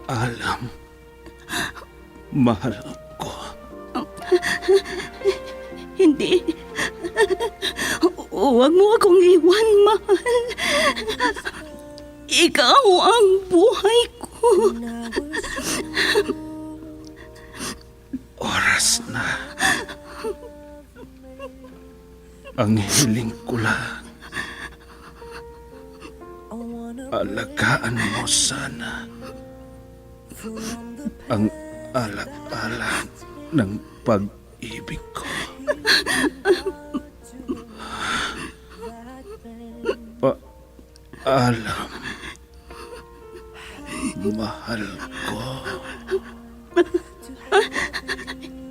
Alam, mahal ko. Hindi. Huwag mo akong iwan, mahal. Ikaw ang buhay ko. Oras na. Ang hiling ko lang, alagaan mo sana ang alak-alak ng pag-ibig ko. Alam, mahal ko.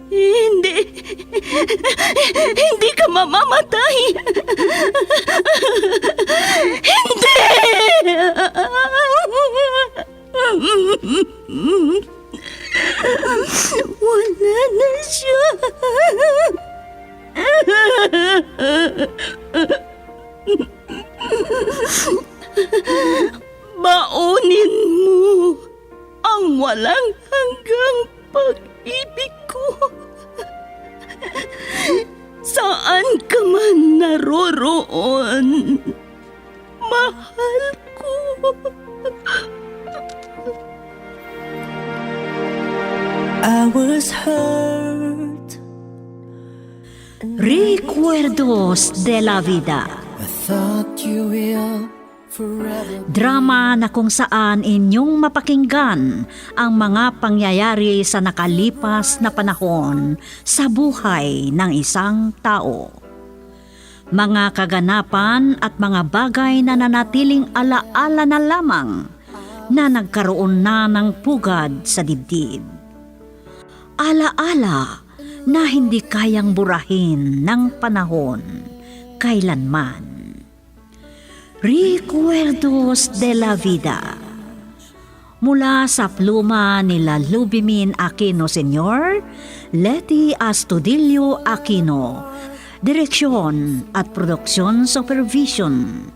Hindi. Hindi ka mamamatay. Hindi. Wala na siya. Baunin mo ang walang hanggang pag-ibig ko. Saan ka man naroroon, mahal ko. I was hurt. Recuerdos de la Vida. I thought you will forever. Drama na kung saan inyong mapakinggan ang mga pangyayari sa nakalipas na panahon sa buhay ng isang tao. Mga kaganapan at mga bagay na nanatiling alaala na lamang na nagkaroon na ng pugad sa dibdib. Alaala na hindi kayang burahin ng panahon kailanman. Recuerdos de la Vida. Mula sa pluma nila Lubimin Aquino Sr., Letty Astudillo Aquino. Direksyon at produksyon supervision,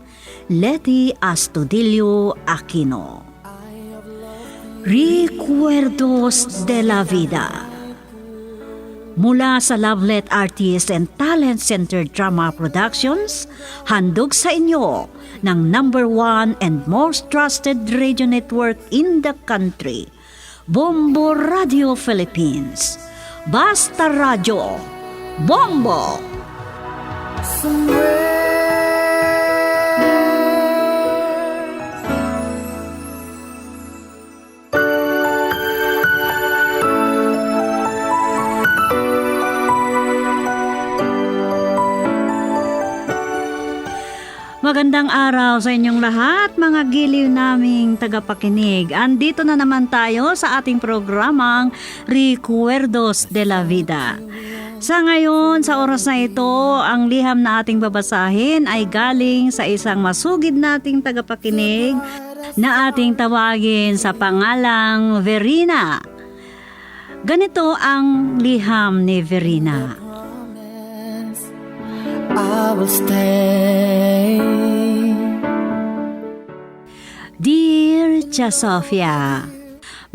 Letty Astudillo Aquino. Recuerdos de la Vida. Mula sa Lovelet Artist and Talent Center Drama Productions, handog sa inyo ng #1 and most trusted radio network in the country, Bombo Radio Philippines. Basta Radio, Bombo! Magandang araw sa inyong lahat, mga giliw naming tagapakinig. Andito na naman tayo sa ating programang Recuerdos de la Vida. Sa ngayon, sa oras na ito, ang liham na ating babasahin ay galing sa isang masugid nating tagapakinig na ating tawagin sa pangalang Verina. Ganito ang liham ni Verina. I will stay. Dear Tia Sofia,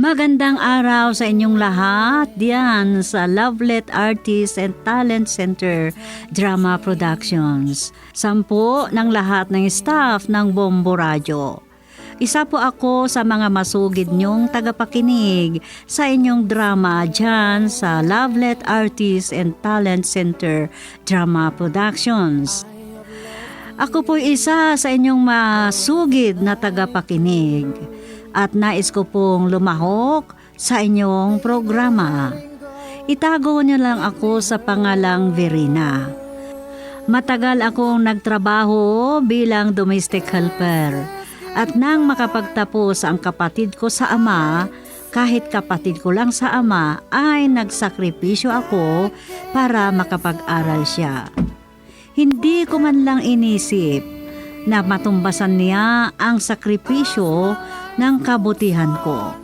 magandang araw sa inyong lahat diyan sa Lovelet Artist and Talent Center Drama Productions. 10 ng lahat ng staff ng Bombo Radio. Isa po ako sa mga masugid niyong tagapakinig sa inyong drama dyan sa Lovelet Artist and Talent Center Drama Productions. Ako po isa sa inyong masugid na tagapakinig at nais ko pong lumahok sa inyong programa. Itago niyo lang ako sa pangalang Verina. Matagal akong nagtrabaho bilang domestic helper. At nang makapagtapos ang kapatid ko sa ama, kahit kapatid ko lang sa ama, ay nagsakripisyo ako para makapag-aral siya. Hindi ko man lang inisip na matumbasan niya ang sakripisyo ng kabutihan ko.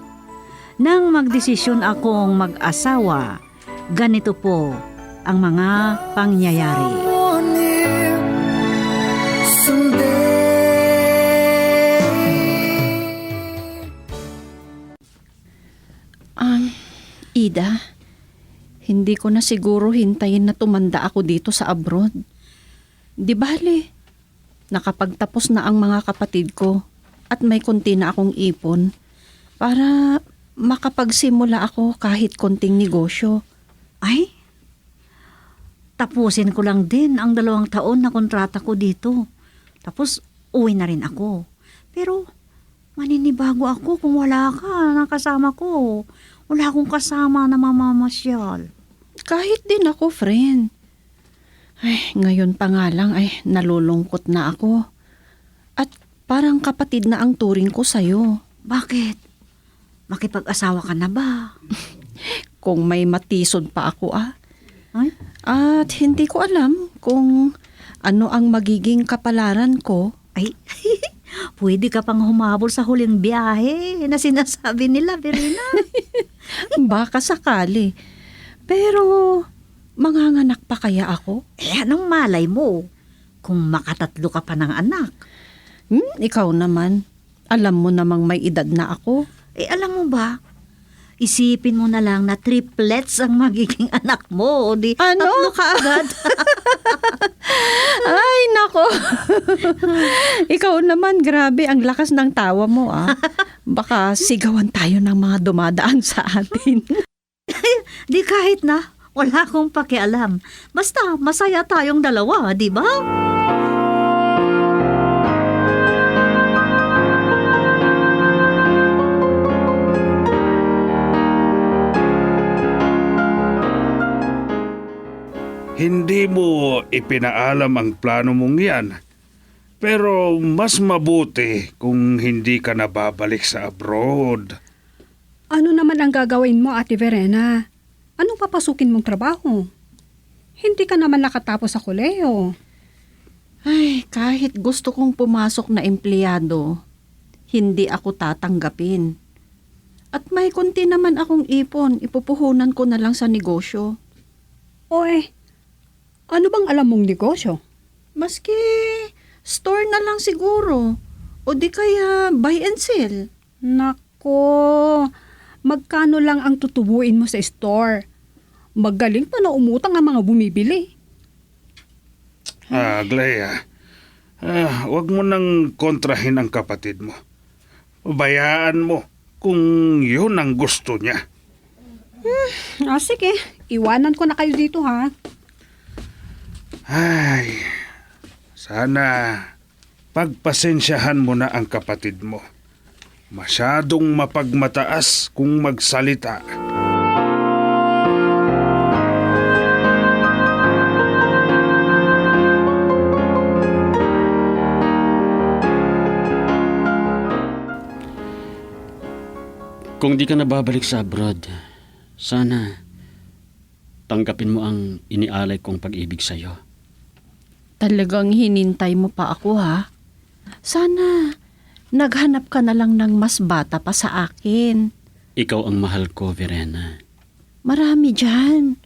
Nang magdesisyon akong mag-asawa, ganito po ang mga pangyayari. kapatid Hindi ko na siguro hintayin na tumanda ako dito sa abroad. Di bale, nakapagtapos na ang mga kapatid ko at may konti na akong ipon para makapagsimula ako kahit konting negosyo. Ay, tapusin ko lang din ang 2 taon na kontrata ko dito. Tapos, uwi na rin ako. Pero, maninibago ako kung wala ka ng kasama ko. Wala akong kasama na mamamasyal. Kahit din ako, friend. Ay, ngayon pa nga lang ay nalulungkot na ako. At parang kapatid na ang turing ko sa'yo. Bakit? Makipag-asawa ka na ba? Kung may matisod pa ako Ay? At hindi ko alam kung ano ang magiging kapalaran ko. Ay, pwede ka pang humabol sa huling biyahe na sinasabi nila, Verena. Baka sakali. Pero, manganganak pa kaya ako? Anong malay mo? Kung makatatlo ka pa ng anak. Ikaw naman. Alam mo namang may edad na ako. Alam mo ba? Isipin mo na lang na triplets ang magiging anak mo. O di, Ano? 3 ka agad. Ay, nako. Ikaw naman, grabe. Ang lakas ng tawa mo, Baka sigawan tayo ng mga dumadaan sa atin. Di kahit na, wala akong pakialam. Basta, masaya tayong dalawa, di ba? Hindi mo ipinaalam ang plano mong yan. Pero mas mabuti kung hindi ka na babalik sa abroad. Ano naman ang gagawin mo, Ate Verena? Anong papasukin mong trabaho? Hindi ka naman nakatapos sa koleyo. Ay, kahit gusto kong pumasok na empleyado, hindi ako tatanggapin. At may konti naman akong ipon, ipupuhunan ko na lang sa negosyo. Ano bang alam mong negosyo? Maski store na lang siguro. O di kaya buy and sell. Nako, magkano lang ang tutubuin mo sa store? Magaling pa na umutang ang mga bumibili. Glea, wag mo nang kontrahin ang kapatid mo. Bayaan mo kung yun ang gusto niya. Sige, iwanan ko na kayo dito ha. Ay, sana pagpasensyahan mo na ang kapatid mo. Masyadong mapagmataas kung magsalita. Kung di ka na babalik sa abroad, sana tanggapin mo ang inialay kong pag-ibig sa'yo. Talagang hinintay mo pa ako ha? Sana naghanap ka na lang ng mas bata pa sa akin. Ikaw ang mahal ko, Verena. Marami dyan.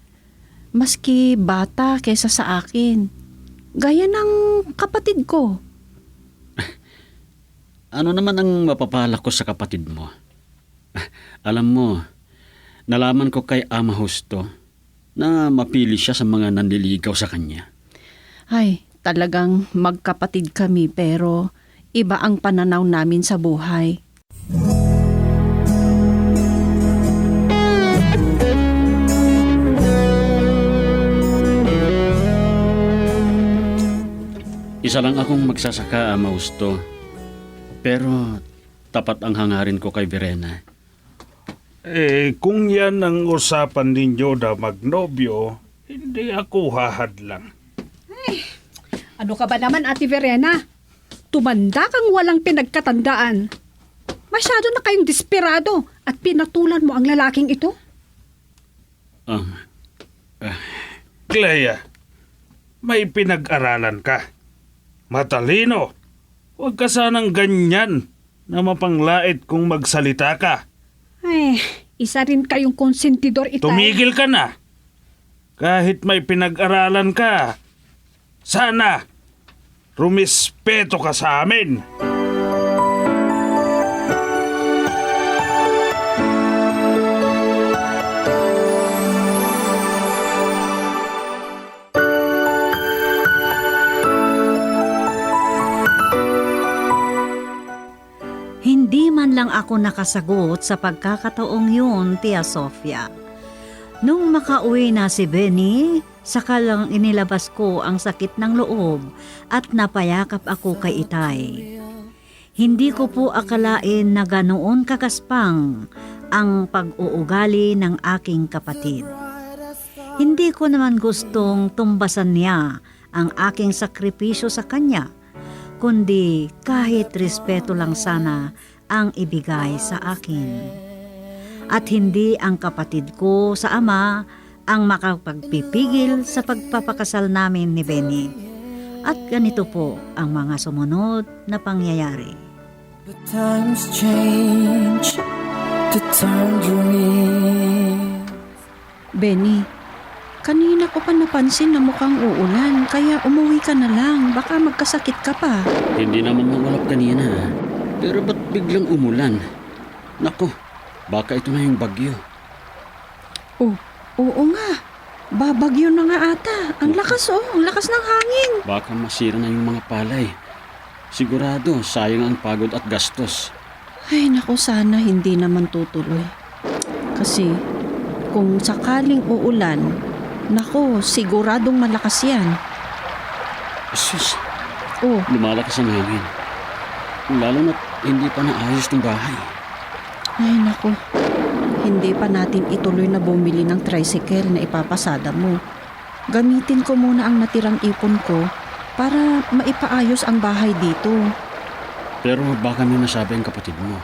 Maski bata kesa sa akin. Gaya ng kapatid ko. Ano naman ang mapapala ko sa kapatid mo? Alam mo, nalaman ko kay Ama Justo na mapili siya sa mga nanliligaw sa kanya. Ay, talagang magkapatid kami pero iba ang pananaw namin sa buhay. Isa lang akong magsasaka, Ama Justo. Pero tapat ang hangarin ko kay Verena. Kung yan ang usapan ninyo na magnobyo, hindi ako hahadlang. Ano ka ba naman, Ate Verena? Tumanda kang walang pinagkatandaan. Masyado na kayong desperado at pinatulan mo ang lalaking ito. Clea, may pinag-aralan ka. Matalino. Huwag ka sanang ganyan na mapanglait kung magsalita ka. Ay, isa rin kayong konsentidor itay. Tumigil ka na. Kahit may pinag-aralan ka, sana rumispeto ka sa amin. lang ako nakasagot sa pagkakataong yun, Tia Sofia. Nung makauwi na si Benny, saka lang inilabas ko ang sakit ng loob at napayakap ako kay Itay. Hindi ko po akalain na ganoon kakaspang ang pag-uugali ng aking kapatid. Hindi ko naman gustong tumbasan niya ang aking sakripisyo sa kanya, kundi kahit respeto lang sana ang ibigay sa akin. At hindi ang kapatid ko sa ama ang makapagpipigil sa pagpapakasal namin ni Benny. At ganito po ang mga sumunod na pangyayari. But times change to tangerine. Benny, kanina ko pa napansin na mukhang uulan, kaya umuwi ka na lang. Baka magkasakit ka pa. Hindi naman mangulap kanina. Pero ba't biglang umulan? Nako, baka ito na yung bagyo. Oh, oo nga. Babagyo na nga ata. Ang lakas ang lakas ng hangin. Baka masira na yung mga palay. Sigurado, sayang ang pagod at gastos. Ay, naku, sana hindi naman tutuloy. Kasi kung sakaling uulan, naku, siguradong malakas yan. Sus, Oh, lumalakas ang hangin. Lalo na't hindi pa naayos ng bahay. ay naku. Hindi pa natin ituloy na bumili ng tricycle na ipapasada mo. Gamitin ko muna ang natirang ipon ko para maipaayos ang bahay dito. Pero baka may nasabi ang kapatid mo.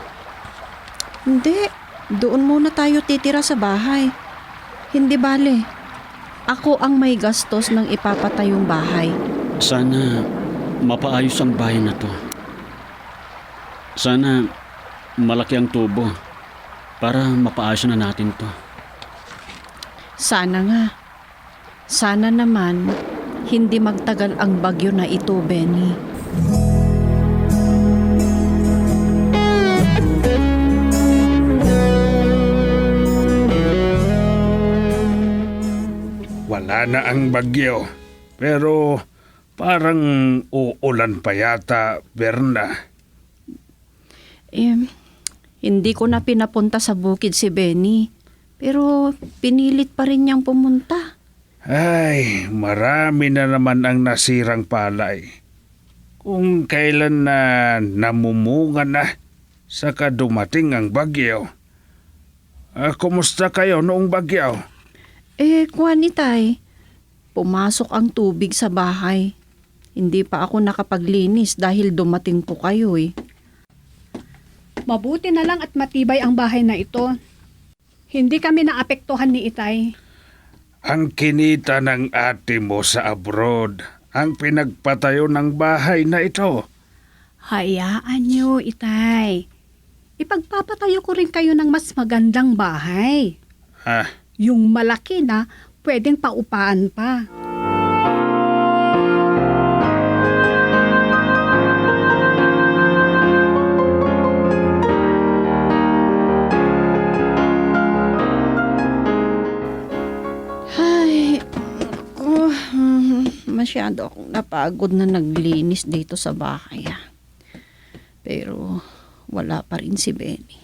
Hindi, doon muna tayo titira sa bahay. Hindi bale. Ako ang may gastos ng ipapatayong bahay. Sana mapaayos ang bahay na to. Sana malaki ang tubo para mapaayos na natin to. Sana nga. Sana naman hindi magtagal ang bagyo na ito, Benny. Wala na ang bagyo. Pero parang uulan pa yata, Berna. Hindi ko na pinapunta sa bukid si Benny. Pero pinilit pa rin niyang pumunta. Ay, marami na naman ang nasirang palay. Kung kailan na namumunga na, saka dumating ang bagyo. Kumusta kayo noong bagyo? Kwanitay, pumasok ang tubig sa bahay. Hindi pa ako nakapaglinis dahil dumating po kayo eh. Mabuti na lang at matibay ang bahay na ito. Hindi kami naapektuhan ni Itay. Ang kinita ng ate mo sa abroad, ang pinagpatayo ng bahay na ito. Hayaan niyo, Itay. Ipagpapatayo ko rin kayo ng mas magandang bahay. Ah, Yung malaki na pwedeng paupaan pa. Ay, masyado akong napagod na naglinis dito sa bahay. Pero wala pa rin si Benny.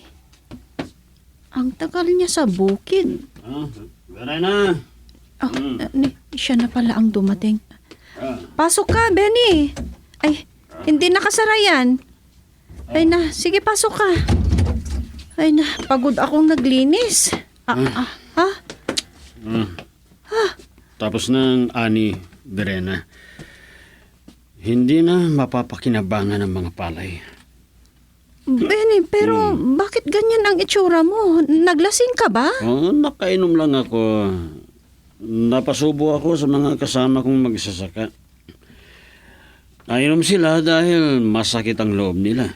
Ang tagal niya sa bukid. Verena! Siya na pala ang dumating. Pasok ka, Benny. Ay, hindi nakasara yan. Ay na, sige pasok ka. Ay na, pagod akong naglinis. Tapos ng ani, Verena. Hindi na mapapakinabangan ng mga palay. Benny, pero bakit ganyan ang itsura mo? Naglasing ka ba? Nakainom lang ako. Napasubo ako sa mga kasama kong magsasaka. Nainom sila dahil masakit ang loob nila.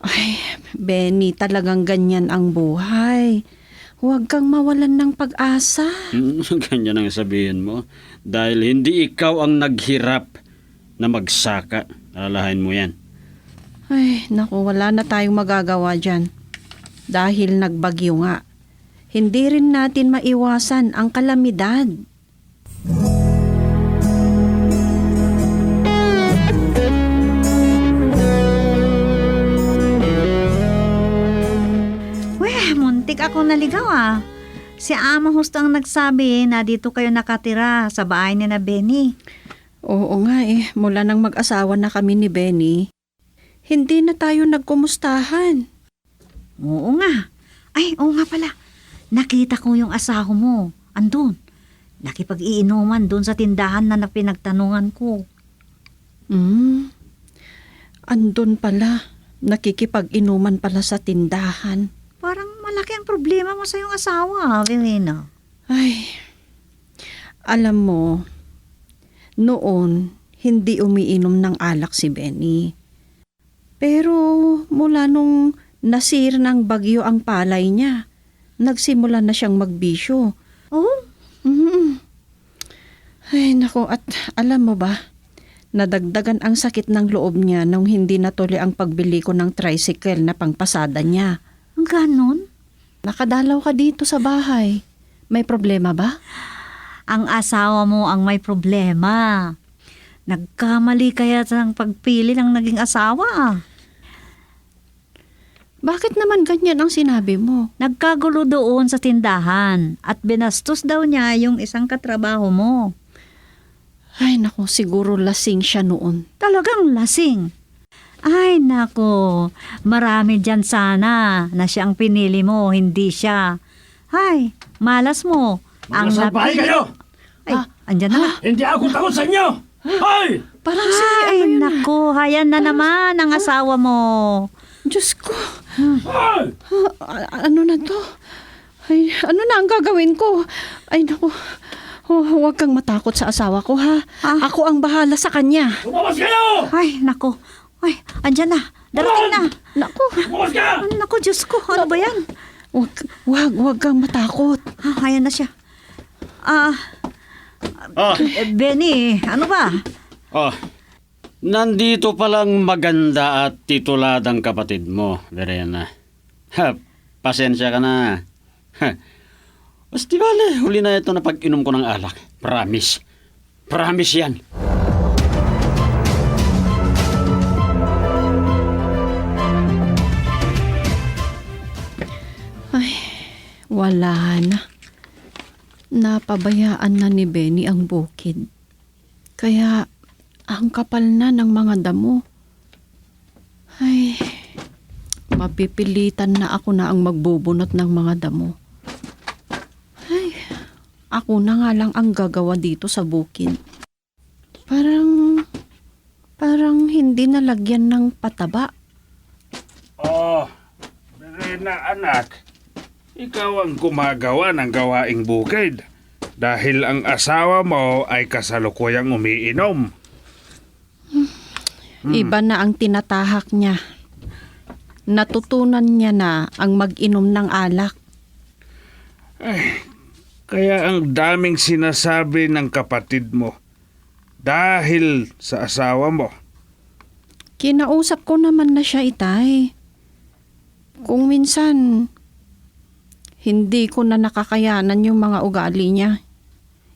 Ay, Benny, talagang ganyan ang buhay. Huwag kang mawalan ng pag-asa. Ganyan ang sabihin mo. Dahil hindi ikaw ang naghirap na magsaka. Alalahain mo yan. Ay, naku, wala na tayong magagawa dyan. Dahil nagbagyo nga. Hindi rin natin maiwasan ang kalamidad. ako naligaw Si Ama Husto ang nagsabi na dito kayo nakatira sa bahay ni na Benny. Oo nga mula nang mag-asawa na kami ni Benny, hindi na tayo nagkumustahan. Oo nga. Ay, oo nga pala. Nakita ko yung asawa mo. Andun. Nakipag-iinuman doon sa tindahan na pinagtanungan ko. Andun pala. Nakikipag-inuman pala sa tindahan. Parang malaki ang problema mo sa iyong asawa, Verena. Ay, alam mo, noon, hindi umiinom ng alak si Benny. Pero mula nung nasir ng bagyo ang palay niya, nagsimula na siyang magbisyo. Oh? Ay, nako, at alam mo ba, nadagdagan ang sakit ng loob niya nung hindi natuloy ang pagbili ko ng tricycle na pangpasada niya. Ganon? Nakadalaw ka dito sa bahay. May problema ba? Ang asawa mo ang may problema. Nagkamali kaya ng pagpili ng naging asawa. Bakit naman ganyan ang sinabi mo? Nagkagulo doon sa tindahan at binastos daw niya yung isang katrabaho mo. Ay, nako, siguro lasing siya noon. Talagang lasing. Ay, nako. Marami dyan sana na siya ang pinili mo, hindi siya. Ay, malas mo. Ang Masabahay kayo! Ay, andyan na nga. Hindi ako takot sa inyo! Hoy! Parang Ay, nako. Hayan na naman ang asawa mo. Diyos ko, Hoy! ano na to? Ay, ano na ang gagawin ko? Ay, nako. Huwag kang matakot sa asawa ko, ha? Ako ang bahala sa kanya. Lumabas kayo! Ay, nako. Ay, andyan na. Darating na. Nako, Lumabas ka! Nako, Diyos ko. Ano ba yan? huwag kang matakot. Hayan na siya. Benny, ano ba? Nandito palang maganda at tituladang kapatid mo, Verena. Pasensya ka na. Basta bale, huli na ito na pag-inom ko ng alak. Promise. Promise yan. Ay, wala na. Napabayaan na ni Benny ang bukid. Kaya, ang kapal na ng mga damo. Ay, mapipilitan na ako na ang magbubunot ng mga damo. Ay, ako na nga lang ang gagawa dito sa bukid. Parang hindi nalagyan ng pataba. Oh, Verena anak, ikaw ang gumagawa ng gawaing bukid dahil ang asawa mo ay kasalukuyang umiinom. Iba na ang tinatahak niya. Natutunan niya na ang mag-inom ng alak. Kaya ang daming sinasabi ng kapatid mo dahil sa asawa mo. Kinausap ko naman na siya, Itay. Kung minsan, hindi ko na nakakayanan yung mga ugali niya.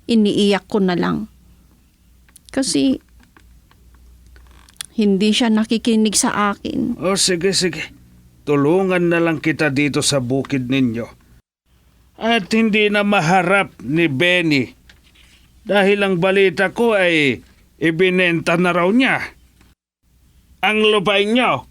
Iniiyak ko na lang. Kasi, hindi siya nakikinig sa akin. O sige. Tulungan na lang kita dito sa bukid ninyo. At hindi na maharap ni Benny. Dahil ang balita ko ay ibinenta na raw niya ang lupain niyo.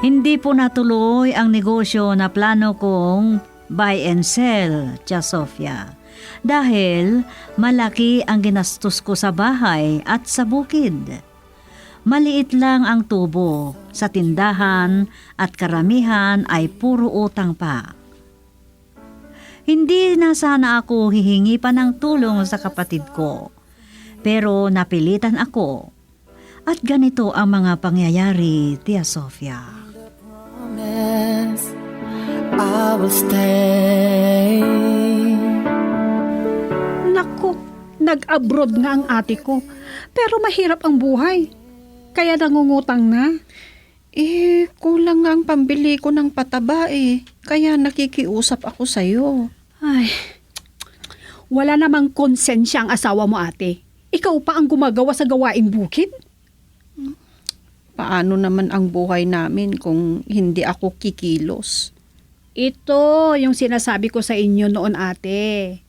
Hindi po natuloy ang negosyo na plano kong buy and sell, Tia Sofia. Dahil malaki ang ginastos ko sa bahay at sa bukid. Maliit lang ang tubo sa tindahan at karamihan ay puro utang pa. Hindi na sana ako hihingi pa ng tulong sa kapatid ko. Pero napilitan ako. At ganito ang mga pangyayari, Tia Sofia. Promise I will stay. Naku, nag-abroad nga ang ate ko. Pero mahirap ang buhay. Kaya nangungutang na. Kulang nga ang pambili ko ng pataba eh. Kaya nakikiusap ako sa'yo. Ay, wala namang konsensya ang asawa mo, ate. Ikaw pa ang gumagawa sa gawaing bukid? Paano naman ang buhay namin kung hindi ako kikilos? Ito yung sinasabi ko sa inyo noon, ate.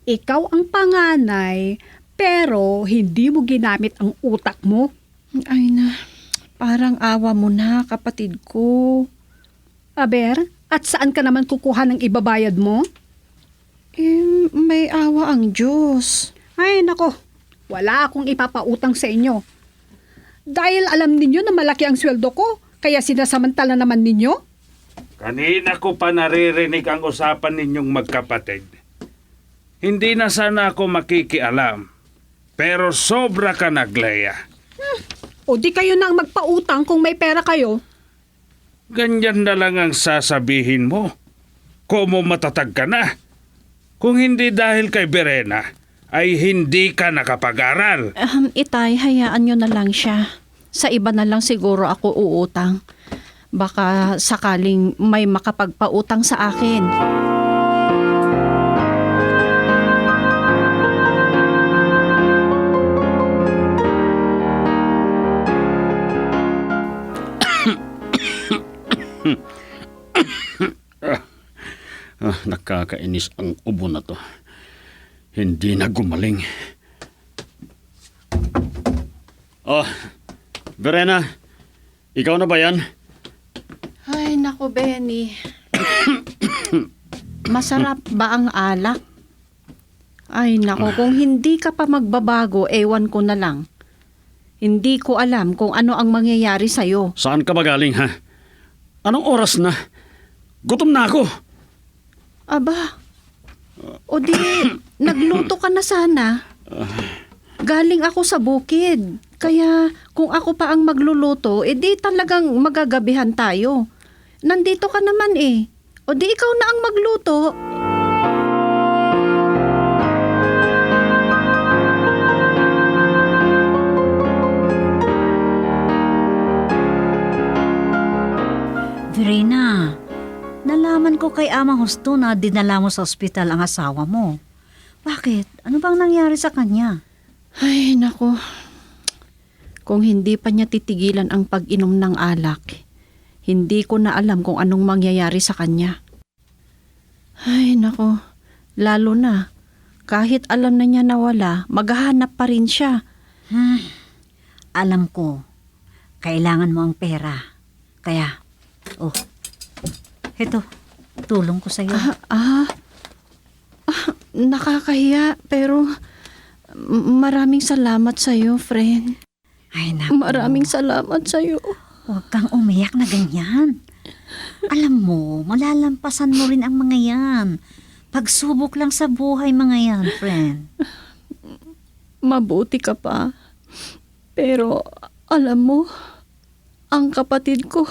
Ikaw ang panganay, pero hindi mo ginamit ang utak mo. Ay na, parang awa mo na, kapatid ko. Aber, at saan ka naman kukuha ng ibabayad mo? May awa ang Diyos. Ay, nako. Wala akong ipapautang sa inyo. Dahil alam ninyo na malaki ang sweldo ko, kaya sinasamantala naman ninyo? Kanina ko pa naririnig ang usapan ninyong magkapatid. Hindi na sana ako makikialam. Pero sobra ka na, Glea. O di kayo na ang magpautang kung may pera kayo? Ganyan na lang ang sasabihin mo. Kumo matatag ka na. Kung hindi dahil kay Verena, ay hindi ka nakapag-aral. Itay, hayaan nyo na lang siya. Sa iba na lang siguro ako uutang. Baka sakaling may makapagpautang sa akin. Nakakainis ang ubo na to. Hindi na gumaling. Oh, Verena, ikaw na ba yan? Ay, naku, Benny. Masarap ba ang alak? Ay, naku, kung hindi ka pa magbabago, ewan ko na lang. Hindi ko alam kung ano ang mangyayari sa'yo. Saan ka ba galing, ha? Anong oras na? Gutom na ako. Aba, o di, nagluto ka na sana. Galing ako sa bukid. Kaya kung ako pa ang magluluto, di talagang magagabihan tayo. Nandito ka naman eh. O di ikaw na ang magluto. Verena, nalaman ko kay Ama Husto na dinala mo sa ospital ang asawa mo. Bakit? Ano bang nangyari sa kanya? Ay, nako. Kung hindi pa niya titigilan ang pag-inom ng alak, hindi ko na alam kung anong mangyayari sa kanya. Ay, nako. Lalo na, kahit alam na niya nawala, maghahanap pa rin siya. Alam ko, kailangan mo ang pera. Kaya, heto, tulong ko sa'yo. Nakakahiya, pero maraming salamat sa'yo, friend. Ay, naku. Maraming salamat sa'yo. Huwag kang umiyak na ganyan. Alam mo, malalampasan mo rin ang mga yan. Pagsubok lang sa buhay mga yan, friend. Mabuti ka pa. Pero, alam mo, ang kapatid ko,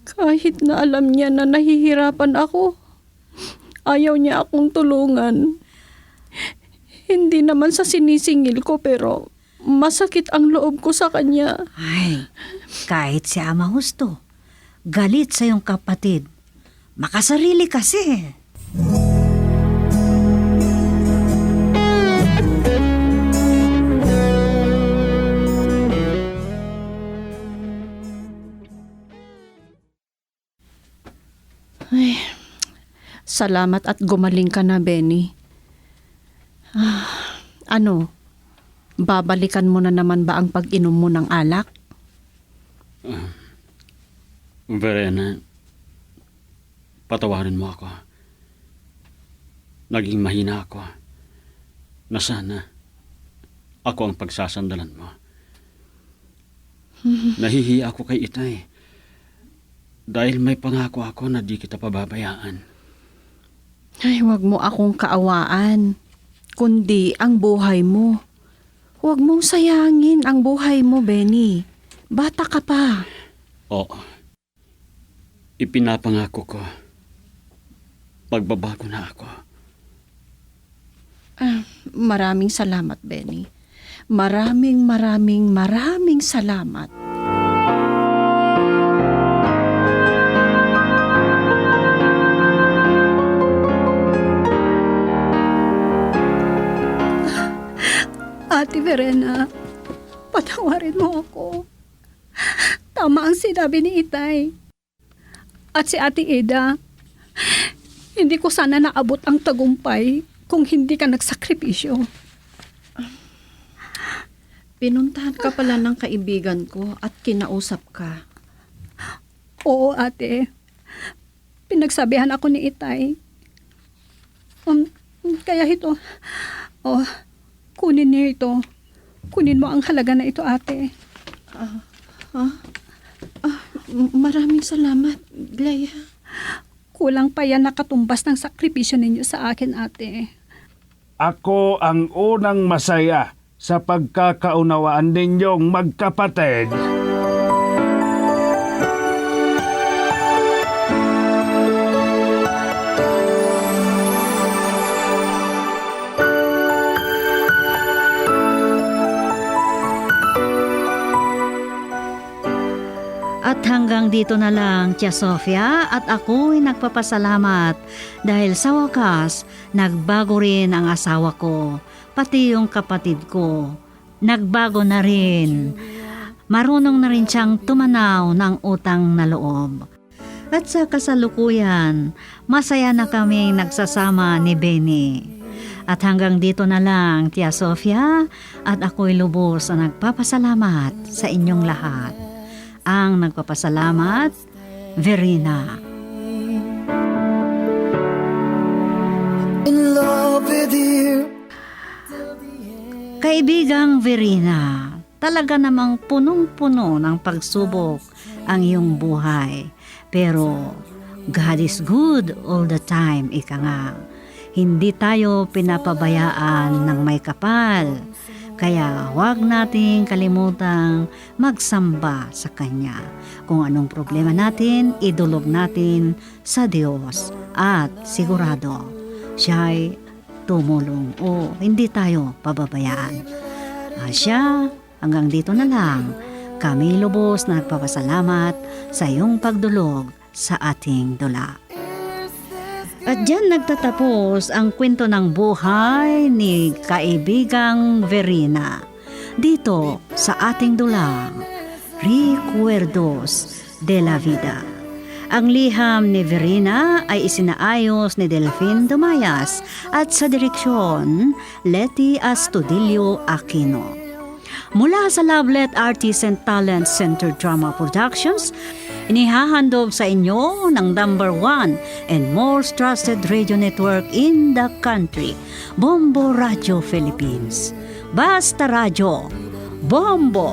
kahit na alam niya na nahihirapan ako, ayaw niya akong tulungan. Hindi naman sa sinisingil ko, pero masakit ang loob ko sa kanya. Ay, kahit si Ama Husto, galit sa iyong kapatid. Makasarili kasi. Ay, salamat at gumaling ka na, Benny. Ano? Babalikan mo na naman ba ang pag-inom mo ng alak? Verena, patawarin mo ako. Naging mahina ako. Na sana ako ang pagsasandalan mo. Nahihiya ako kay Itay. Dahil may pangako ako na di kita pababayaan. Ay, wag mo akong kaawaan, kundi ang buhay mo. Huwag mong sayangin ang buhay mo, Benny. Bata ka pa. Oo. Ipinapangako ko. Magbabago na ako. Maraming salamat, Benny. Maraming salamat. Verena, patawarin mo ako. Tama ang sinabi ni Itay. At si Ate Eda, hindi ko sana naabot ang tagumpay kung hindi ka nagsakripisyo. Pinuntahan ka pala ng kaibigan ko at kinausap ka. Oo, ate. Pinagsabihan ako ni Itay. Kaya ito, kunin niyo ito. Kunin mo ang halaga na ito, ate. Maraming salamat, Leia. Kulang pa yan nakatumbas ng sakripisyo ninyo sa akin, ate. Ako ang unang masaya sa pagkakaunawaan ninyong magkapatid. At hanggang dito na lang, Tia Sofia, at ako'y nagpapasalamat dahil sa wakas, nagbago rin ang asawa ko, pati yung kapatid ko. Nagbago na rin. Marunong na rin siyang tumanaw ng utang na loob. At sa kasalukuyan, masaya na kaming nagsasama ni Benny. At hanggang dito na lang, Tia Sofia, at ako'y lubos na nagpapasalamat sa inyong lahat. Ang nagpapasalamat, Verena. In love with you. Kaibigang Verena, talaga namang punong-puno ng pagsubok ang iyong buhay. Pero God is good all the time, ika nga. Hindi tayo pinapabayaan ng may kapal. Kaya huwag nating kalimutang magsamba sa Kanya. Kung anong problema natin, idulog natin sa Diyos. At sigurado, siya'y tumulong o hindi tayo pababayaan. Siya, hanggang dito na lang, kami lubos na nagpapasalamat sa iyong pagdulog sa ating dula. At dyan nagtatapos ang kwento ng buhay ni kaibigang Verena. Dito sa ating dulang, Recuerdos de la Vida. Ang liham ni Verena ay isinaayos ni Delphine Dumayas at sa direksyon, Leti Astudillo Aquino. Mula sa Lovelet Artists and Talent Center Drama Productions, inihahandog sa inyo ng #1 and most trusted radio network in the country, Bombo Radio Philippines. Basta Radio, Bombo!